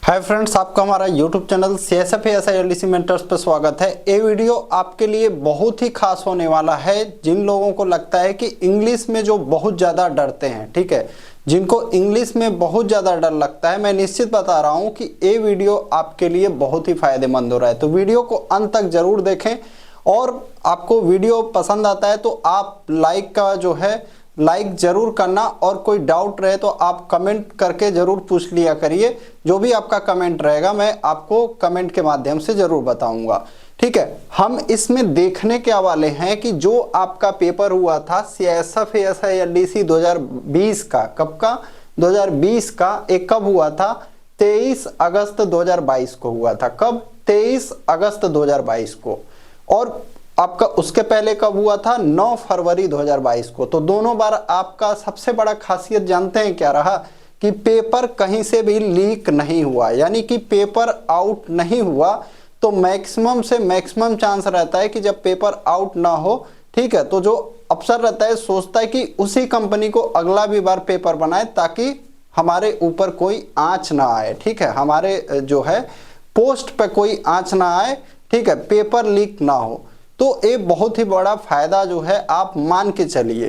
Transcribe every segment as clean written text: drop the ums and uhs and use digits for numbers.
Hi friends, आपका हमारा YouTube channel CSF SILDC mentors पर स्वागत है। ये वीडियो आपके लिए बहुत ही खास होने वाला है। जिन लोगों को लगता है कि इंग्लिश में जो बहुत ज़्यादा डरते हैं, ठीक है, जिनको इंग्लिश में बहुत ज़्यादा डर लगता है, मैं निश्चित बता रहा हूँ कि ये वीडियो आपके लिए बहुत ही फायदेमंद हो रहा है। तो वीडियो को अंत तक जरूर देखें और आपको वीडियो पसंद आता है तो आप लाइक जरूर करना, और कोई डाउट रहे तो आप कमेंट करके जरूर पूछ लिया करिए। जो भी आपका कमेंट रहेगा मैं आपको कमेंट के माध्यम से जरूर बताऊंगा, ठीक है। हम इसमें देखने क्या वाले हैं कि जो आपका पेपर हुआ था CSF SILDC 2020 का, कब का 2020 का, एक कब हुआ था 23 अगस्त 2022 को हुआ था। कब? 23 अगस्त 2022 को। और आपका उसके पहले कब हुआ था? 9 फरवरी 2022 को। तो दोनों बार आपका सबसे बड़ा खासियत जानते हैं क्या रहा? कि पेपर कहीं से भी लीक नहीं हुआ, यानी कि पेपर आउट नहीं हुआ। तो मैक्सिमम से मैक्सिमम चांस रहता है कि जब पेपर आउट ना हो, ठीक है, तो जो अफसर रहता है सोचता है कि उसी कंपनी को अगला भी बार पेपर बनाए ताकि हमारे ऊपर कोई आंच ना आए, ठीक है, हमारे जो है पोस्ट पे कोई आंच ना आए, ठीक है, पेपर लीक ना हो। तो ये बहुत ही बड़ा फायदा जो है आप मान के चलिए।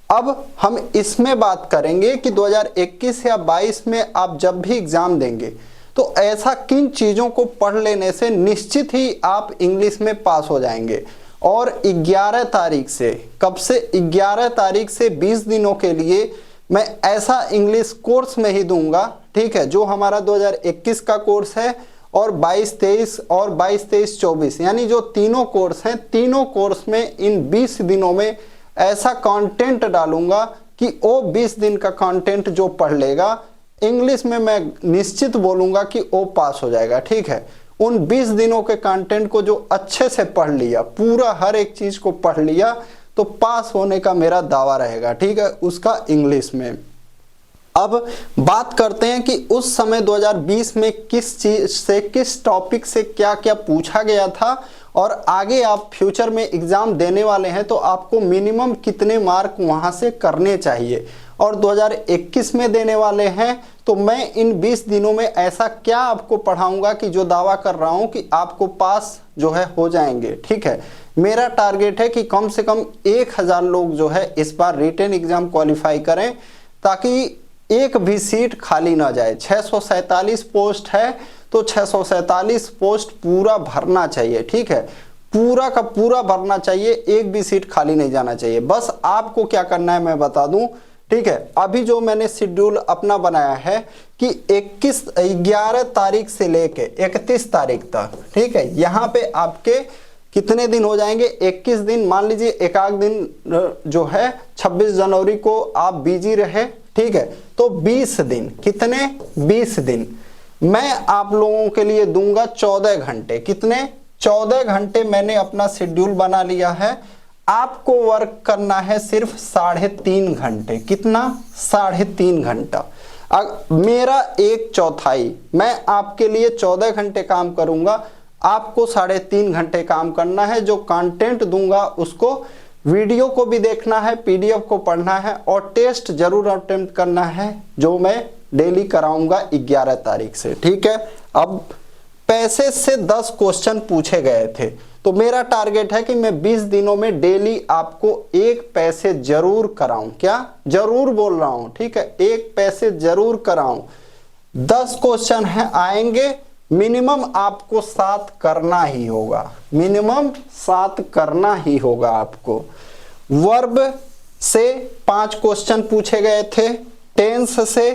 अब हम इसमें बात करेंगे कि 2021 या 22 में आप जब भी एग्जाम देंगे तो ऐसा किन चीज़ों को पढ़ लेने से निश्चित ही आप इंग्लिश में पास हो जाएंगे। और 11 तारीख से, कब से? 11 तारीख से 20 दिनों के लिए मैं ऐसा इंग्लिश कोर्स में ही दूंगा, ठीक है, जो हमारा 2021 का कोर्स है और 22-23 और 22-23-24, यानी जो तीनों कोर्स हैं, तीनों कोर्स में इन 20 दिनों में ऐसा कंटेंट डालूंगा कि वो 20 दिन का कंटेंट जो पढ़ लेगा इंग्लिश में, मैं निश्चित बोलूंगा कि वो पास हो जाएगा, ठीक है। उन 20 दिनों के कंटेंट को जो अच्छे से पढ़ लिया, पूरा हर एक चीज को पढ़ लिया, तो पास होने का मेरा दावा रहेगा, ठीक है, उसका इंग्लिश में। अब बात करते हैं कि उस समय 2020 में किस चीज से, किस टॉपिक से क्या क्या पूछा गया था, और आगे आप फ्यूचर में एग्जाम देने वाले हैं तो आपको मिनिमम कितने मार्क वहां से करने चाहिए। और 2021 में देने वाले हैं तो मैं इन 20 दिनों में ऐसा क्या आपको पढ़ाऊंगा कि जो दावा कर रहा हूं कि आपको पास जो है हो जाएंगे, ठीक है। मेरा टारगेट है कि कम से कम 1000 लोग जो है इस बार रिटन एग्जाम क्वालिफाई करें, ताकि एक भी सीट खाली ना जाए। 647 पोस्ट है तो 647 पोस्ट पूरा भरना चाहिए, ठीक है, पूरा का पूरा भरना चाहिए, एक भी सीट खाली नहीं जाना चाहिए। बस आपको क्या करना है मैं बता दूं, ठीक है। अभी जो मैंने शेड्यूल अपना बनाया है कि 11 तारीख से लेके 31 तारीख तक, ठीक है, यहाँ पे आपके कितने दिन हो जाएंगे? 21 दिन। मान लीजिए एक आध दिन जो है 26 जनवरी को आप बिजी रहे, ठीक है, तो 20 दिन, कितने? 20 दिन मैं आप लोगों के लिए दूंगा 14 घंटे। कितने? 14 घंटे मैंने अपना शेड्यूल बना लिया है। आपको वर्क करना है सिर्फ 3.5 घंटे। कितना? 3.5 घंटा। मेरा 1/4 मैं आपके लिए 14 घंटे काम करूंगा, आपको 3.5 घंटे काम करना है। जो कंटेंट दूंगा उसको, वीडियो को भी देखना है, PDF को पढ़ना है, और टेस्ट जरूर अटेम्प्ट करना है, जो मैं डेली कराऊंगा 11 तारीख से, ठीक है। अब पैसेज से 10 क्वेश्चन पूछे गए थे, तो मेरा टारगेट है कि मैं 20 दिनों में डेली आपको एक पैसेज जरूर कराऊं। क्या? जरूर बोल रहा हूं, ठीक है, एक पैसेज जरूर कराऊं। 10 क्वेश्चन है आएंगे, मिनिमम आपको 7 करना ही होगा, मिनिमम 7 करना ही होगा आपको। वर्ब से 5 क्वेश्चन पूछे गए थे, टेंस से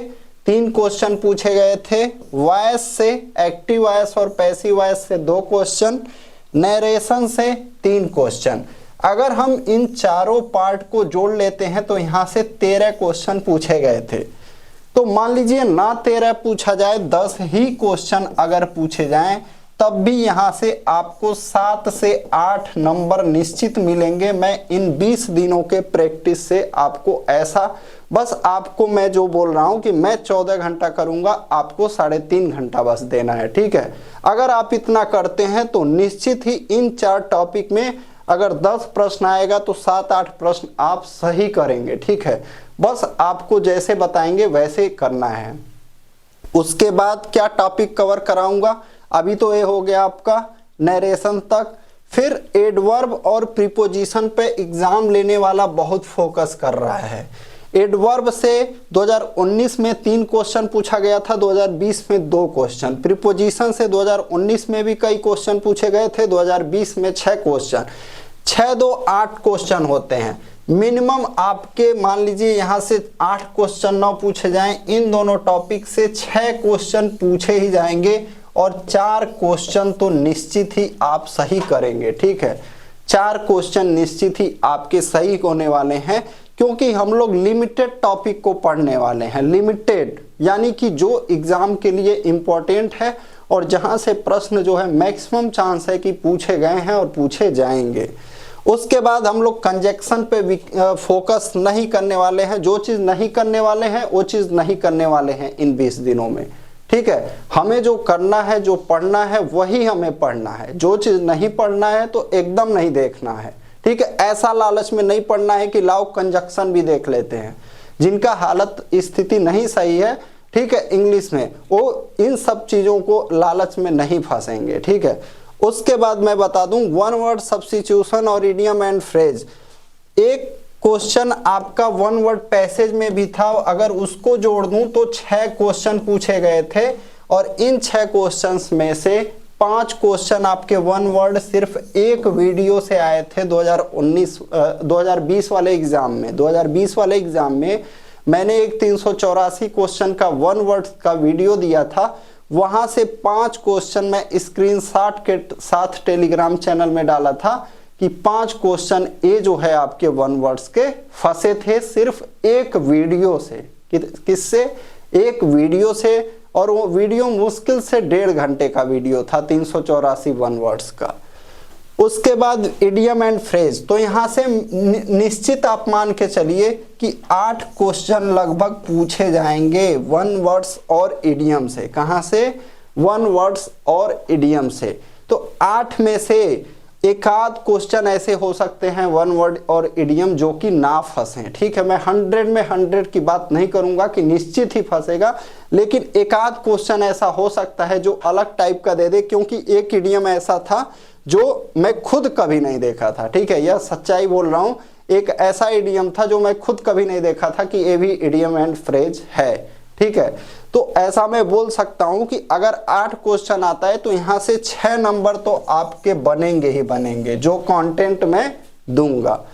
3 क्वेश्चन पूछे गए थे, वॉइस से, एक्टिव वॉइस और पैसिव वॉइस से 2 क्वेश्चन, नरेशन से 3 क्वेश्चन। अगर हम इन चारों पार्ट को जोड़ लेते हैं तो यहां से 13 क्वेश्चन पूछे गए थे। तो मान लीजिए ना 13 पूछा जाए, 10 ही क्वेश्चन अगर पूछे जाएं, तब भी यहां से आपको 7 से 8 नंबर निश्चित मिलेंगे। मैं इन 20 दिनों के प्रैक्टिस से आपको ऐसा, बस आपको मैं जो बोल रहा हूं कि मैं 14 घंटा करूंगा, आपको 3.5 घंटा बस देना है, ठीक है। अगर आप इतना करते हैं तो निश्चित ही इन 4 टॉपिक में अगर 10 प्रश्न आएगा तो 7-8 प्रश्न आप सही करेंगे, ठीक है। बस आपको जैसे बताएंगे वैसे करना है। उसके बाद क्या टॉपिक कवर कराऊंगा, अभी तो ये हो गया आपका नरेशन तक। फिर एडवर्ब और प्रीपोजिशन पे एग्जाम लेने वाला बहुत फोकस कर रहा है। एडवर्ब से 2019 में 3 क्वेश्चन पूछा गया था, 2020 में 2 क्वेश्चन। प्रीपोजिशन से 2019 में भी कई क्वेश्चन पूछे गए थे, 2020 में 6 क्वेश्चन। 6 2 8 क्वेश्चन होते हैं मिनिमम आपके। मान लीजिए यहाँ से 8 क्वेश्चन ना पूछे जाएं, इन दोनों टॉपिक से 6 क्वेश्चन पूछे ही जाएंगे और 4 क्वेश्चन तो निश्चित ही आप सही करेंगे। ठीक है, 4 क्वेश्चन निश्चित ही आपके सही होने वाले हैं, क्योंकि हम लोग लिमिटेड टॉपिक को पढ़ने वाले हैं। लिमिटेड यानी कि जो एग्जाम के लिए इम्पोर्टेंट है और जहां से प्रश्न जो है मैक्सिमम चांस है कि पूछे गए हैं और पूछे जाएंगे। उसके बाद हम लोग कंजक्शन पे फोकस नहीं करने वाले हैं। जो चीज़ नहीं करने वाले हैं वो चीज़ नहीं करने वाले हैं इन 20 दिनों में। ठीक है, हमें जो करना है, जो पढ़ना है वही हमें पढ़ना है। जो चीज़ नहीं पढ़ना है तो एकदम नहीं देखना है। ठीक है, ऐसा लालच में नहीं पढ़ना है कि लाओ कंजक्शन भी देख लेते हैं। जिनका हालत स्थिति नहीं सही है, ठीक है, इंग्लिश में, वो इन सब चीज़ों को लालच में नहीं फंसेंगे। ठीक है, उसके बाद मैं बता दूं वन वर्ड सब्स्टिट्यूशन और इडियम एंड फ्रेज। एक क्वेश्चन आपका वन वर्ड पैसेज में भी था, अगर उसको जोड़ दूं तो 6 क्वेश्चन पूछे गए थे और इन 6 क्वेश्चंस में से 5 क्वेश्चन आपके वन वर्ड सिर्फ एक वीडियो से आए थे 2020 वाले एग्जाम में। 2020 वाले एग्जाम में मैंने एक 384 क्वेश्चन का वन वर्ड का वीडियो दिया था, वहां से 5 क्वेश्चन मैं स्क्रीनशॉट के साथ टेलीग्राम चैनल में डाला था कि 5 क्वेश्चन ये जो है आपके वन वर्ड्स के फंसे थे सिर्फ एक वीडियो से। किससे? एक वीडियो से, और वो वीडियो मुश्किल से 1.5 घंटे का वीडियो था, 384 वन वर्ड्स का। उसके बाद इडियम एंड फ्रेज, तो यहाँ से निश्चित आप मान के चलिए कि 8 क्वेश्चन लगभग पूछे जाएंगे वन वर्ड्स और इडियम से। कहाँ से? वन वर्ड्स और इडियम से। तो 8 में से एक आध क्वेश्चन ऐसे हो सकते हैं वन वर्ड और इडियम जो कि ना फंसे। ठीक है, मैं 100 में 100 की बात नहीं करूंगा कि निश्चित ही फंसेगा, लेकिन एक आध क्वेश्चन ऐसा हो सकता है जो अलग टाइप का दे दे, क्योंकि एक इडियम ऐसा था जो मैं खुद कभी नहीं देखा था। ठीक है, यह सच्चाई बोल रहा हूं, एक ऐसा इडियम था जो मैं खुद कभी नहीं देखा था कि ये भी इडियम एंड फ्रेज है। ठीक है, तो ऐसा मैं बोल सकता हूं कि अगर 8 क्वेश्चन आता है तो यहां से 6 नंबर तो आपके बनेंगे ही बनेंगे, जो कंटेंट मैं दूंगा।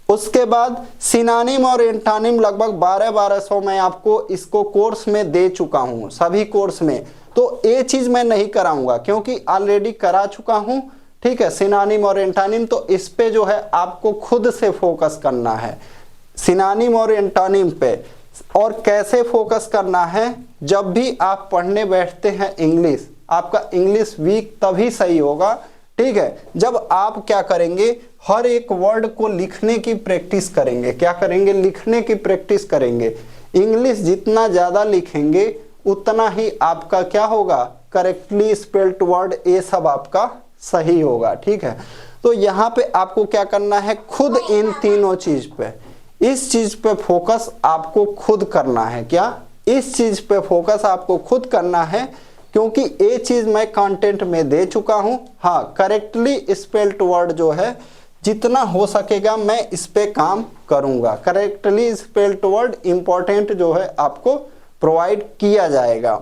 उसके बाद सिनोनिम और एंटोनिम लगभग 1200 मैं आपको इसको कोर्स में दे चुका हूं, सभी कोर्स में। तो ये चीज मैं नहीं कराऊंगा क्योंकि ऑलरेडी करा चुका हूं। ठीक है, सिनोनिम और एंटोनिम, तो इस पे जो है आपको खुद से फोकस करना है, सिनोनिम और एंटोनिम पे। और कैसे फोकस करना है? जब भी आप पढ़ने बैठते हैं इंग्लिश, आपका इंग्लिश वीक तभी सही होगा। ठीक है, जब आप क्या करेंगे, हर एक वर्ड को लिखने की प्रैक्टिस करेंगे। क्या करेंगे? लिखने की प्रैक्टिस करेंगे। इंग्लिश जितना ज्यादा लिखेंगे उतना ही आपका क्या होगा, करेक्टली स्पेल्ड वर्ड ये सब आपका सही होगा। ठीक है, तो यहाँ पे आपको क्या करना है, खुद इन तीनों चीज पे, इस चीज पे फोकस आपको खुद करना है। क्या? इस चीज पे फोकस आपको खुद करना है, क्योंकि ये चीज मैं कंटेंट में दे चुका हूं। हाँ, करेक्टली स्पेल्ड वर्ड जो है जितना हो सकेगा मैं इस पे काम करूंगा। करेक्टली स्पेल्ड वर्ड इंपॉर्टेंट जो है आपको प्रोवाइड किया जाएगा।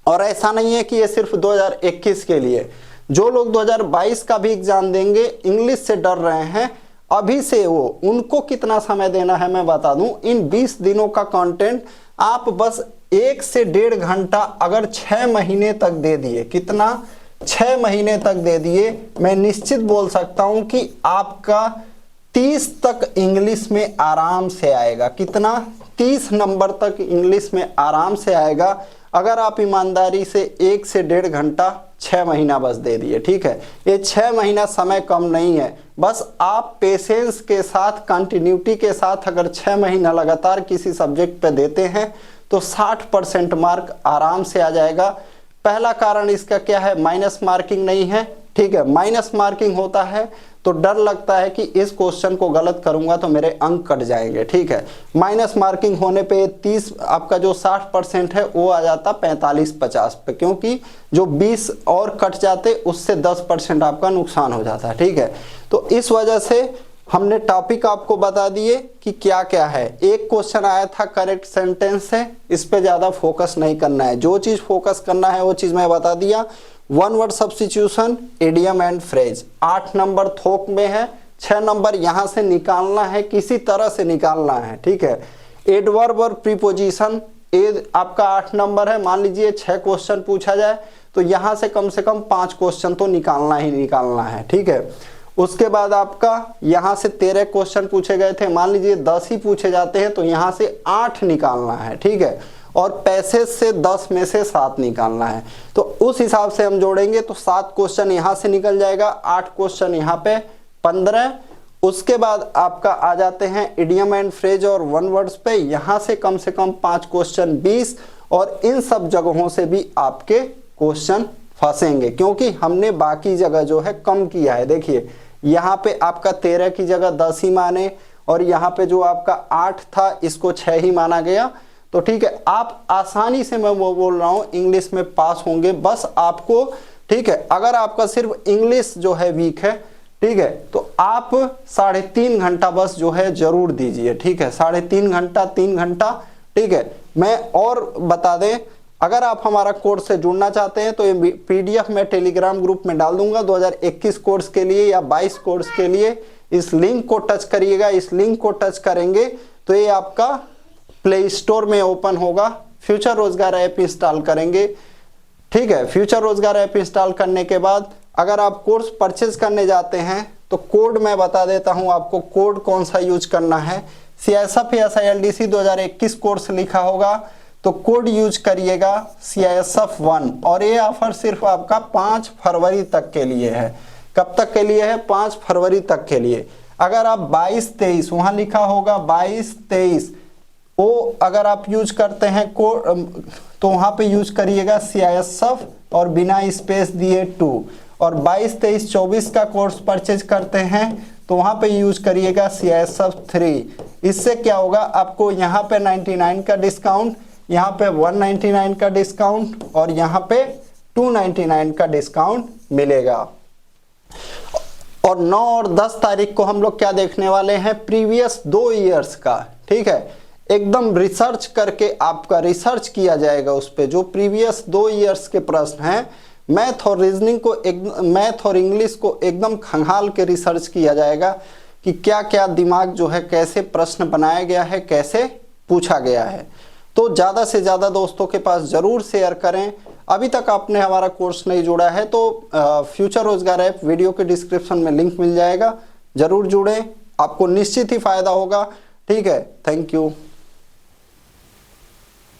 और ऐसा नहीं है कि ये सिर्फ 2021 के लिए, जो लोग 2022 का भी एग्जाम देंगे, इंग्लिश से डर रहे हैं अभी से, वो उनको कितना समय देना है मैं बता दूं। इन 20 दिनों का कंटेंट आप बस 1 से 1.5 घंटा अगर 6 महीने तक दे दिए, कितना? 6 महीने तक दे दिए, मैं निश्चित बोल सकता हूं कि आपका 30 तक इंग्लिश में आराम से आएगा। कितना? 30 नंबर तक इंग्लिश में आराम से आएगा, अगर आप ईमानदारी से 1 से 1.5 घंटा 6 महीना बस दे दिए। ठीक है, ये 6 महीना समय कम नहीं है, बस आप पेशेंस के साथ, कंटिन्यूटी के साथ अगर 6 महीना लगातार किसी सब्जेक्ट पे देते हैं तो 60% मार्क आराम से आ जाएगा। पहला कारण इसका क्या है? माइनस मार्किंग नहीं है। ठीक है, माइनस मार्किंग होता है तो डर लगता है कि इस क्वेश्चन को गलत करूंगा तो मेरे अंक कट जाएंगे, ठीक है। माइनस मार्किंग होने पे 30 आपका जो 60% है वो आ जाता 45-50 पे, क्योंकि जो 20 और कट जाते उससे 10% आपका नुकसान हो जाता है, ठीक है। तो इस वजह से हमने टॉपिक आपको बता दिए कि क्या क्या है। एक क्वेश्चन आया था करेक्ट सेंटेंस से, इस पे ज्यादा फोकस नहीं करना है, जो चीज फोकस करना है वो चीज मैं बता दिया। One word substitution, idiom and phrase. 8 number थोक में है, 6 नंबर यहां से निकालना है, किसी तरह से निकालना है, ठीक है। एडवर्ब और प्रीपोजिशन, आपका 8 नंबर है, मान लीजिए 6 क्वेश्चन पूछा जाए तो यहां से कम 5 क्वेश्चन तो निकालना ही निकालना है, ठीक है। उसके बाद आपका यहां से 13 क्वेश्चन पूछे गए थे, मान लीजिए 10 ही पूछे जाते हैं तो यहां से 8 निकालना है, ठीक है। और पैसेज से 10 में से 7 निकालना है, तो उस हिसाब से हम जोड़ेंगे तो 7 क्वेश्चन यहां से निकल जाएगा, 8 क्वेश्चन यहां पे, 15। उसके बाद आपका आ जाते हैं इडियम एंड फ्रेज और वन वर्ड्स पे, यहां से कम 5 क्वेश्चन 20, और इन सब जगहों से भी आपके क्वेश्चन फंसेंगे क्योंकि हमने बाकी जगह जो है कम किया है। देखिए यहाँ पे आपका 13 की जगह 10 ही माने, और यहाँ पे जो आपका 8 था इसको 6 ही माना गया, तो ठीक है। आप आसानी से, मैं वो बोल रहा हूँ, इंग्लिश में पास होंगे, बस आपको, ठीक है। अगर आपका सिर्फ इंग्लिश जो है वीक है, ठीक है, तो आप 3.5 घंटा बस जो है जरूर दीजिए, ठीक है। 3.5 घंटा, 3 घंटा, ठीक है। मैं और बता दें, अगर आप हमारा कोर्स से जुड़ना चाहते हैं तो ये पीडीएफ मैं टेलीग्राम ग्रुप में डाल दूंगा 2021 कोर्स के लिए या 22 कोर्स के लिए। इस लिंक को टच करिएगा, इस लिंक को टच करेंगे तो ये आपका प्ले स्टोर में ओपन होगा। फ्यूचर रोजगार ऐप इंस्टॉल करेंगे, ठीक है। फ्यूचर रोजगार ऐप इंस्टॉल करने के बाद अगर आप कोर्स परचेज करने जाते हैं तो कोड मैं बता देता हूं आपको, कोड कौन सा यूज करना है। CISF SILDC 2021 कोर्स लिखा होगा तो कोड यूज करिएगा CISF1, और ये ऑफर सिर्फ आपका 5 फरवरी तक के लिए है। कब तक के लिए है? 5 फरवरी तक के लिए। अगर आप 22-23 वहां लिखा होगा 22-23 वो अगर आप यूज करते हैं कोड तो वहां पे यूज करिएगा CISF और बिना स्पेस दिए 2, और 22-23-24 का कोर्स परचेज करते हैं तो वहां पे यूज करिएगा CISF3। इससे क्या होगा, आपको यहाँ पे 99 का डिस्काउंट, यहाँ पे 199 का डिस्काउंट और यहाँ पे 299 का डिस्काउंट मिलेगा। और 9 और 10 तारीख को हम लोग क्या देखने वाले हैं, प्रीवियस 2 ईयर्स का, ठीक है। एकदम रिसर्च करके आपका रिसर्च किया जाएगा उस पे, जो प्रीवियस 2 ईयर्स के प्रश्न हैं, मैथ और रीजनिंग को, मैथ और इंग्लिश को एकदम खंगाल के रिसर्च किया जाएगा कि क्या क्या दिमाग जो है, कैसे प्रश्न बनाया गया है, कैसे पूछा गया है। तो ज़्यादा से ज़्यादा दोस्तों के पास ज़रूर शेयर करें। अभी तक आपने हमारा कोर्स नहीं जुड़ा है तो फ्यूचर रोजगार ऐप वीडियो के डिस्क्रिप्शन में लिंक मिल जाएगा, ज़रूर जुड़ें, आपको निश्चित ही फायदा होगा, ठीक है। Thank you.